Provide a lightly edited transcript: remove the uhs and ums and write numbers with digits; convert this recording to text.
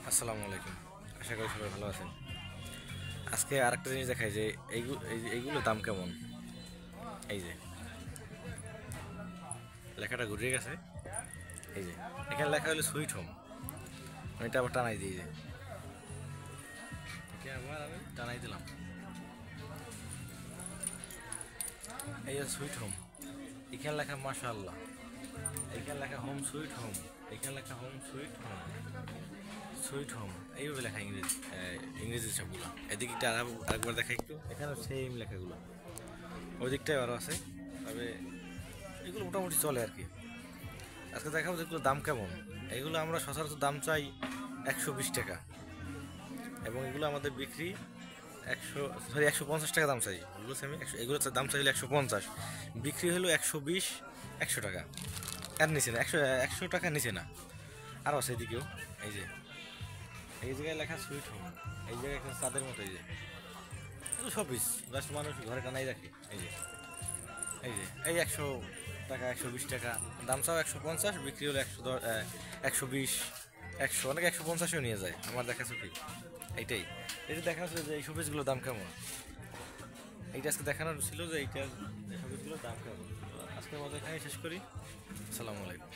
আসসালামু আলাইকুম। আশা করি সবাই ভালো আছেন। আজকে আরেকটা জিনিস দেখাই যে এইগুলো দাম কেমন। এই যে লেখাটা ঘুরিয়ে গেছে, এই যে এখানে লেখা হলো সুইট হোম। আমি এটা আবার টানাই দিই, যে এটা আবার আমি টানাই দিলাম, এই যে সুইট হোম। এখানে লেখা মাশাআল্লাহ, এখানে লেখা হোম সুইট হোম, এখানে লেখা home sweet home, sweet home, এইভাবে লেখা ইংরেজি সবগুলো। এদিকে একটা আরেকবার দেখা একটু, এখানে সেম লেখাগুলো, ওই দিকটাই আরও আছে। তবে এগুলো মোটামুটি চলে আর কি। আজকে দেখাবো যেগুলো দাম কেমন। এগুলো আমরা সচরাচর দাম চাই 120 টাকা, এবং এগুলো আমাদের বিক্রি 150 টাকা দাম চাই। এগুলো আমি এগুলো দাম চাইলে 150, বিক্রি হলো 120, 100 টাকা। আর নিচে না, 100 টাকার নিচে না। আরও আছে এদিকেও, এই যে এই জায়গায় লেখা সুইট হোম, এই জায়গায় একটা চাঁদের মতো, এই যে এগুলো সব পিস জাস্ট মানুষ ঘরে টানাই রাখে। এই যে এই 100 টাকা, 120 টাকা দাম চাও, 150, বিক্রি হলো 110, 120, 100, অনেকে 150-এও নিয়ে যায়। আমার দেখা চোখে এইটাই। এটা দেখা যাচ্ছে যে এই শোপিসগুলোর দাম কেমন। এইটা আজকে দেখানোর ছিল যে এইটার শোপিসগুলোর দাম কেমন। আজকের মতো এখানেই শেষ করি। আসসালামু আলাইকুম।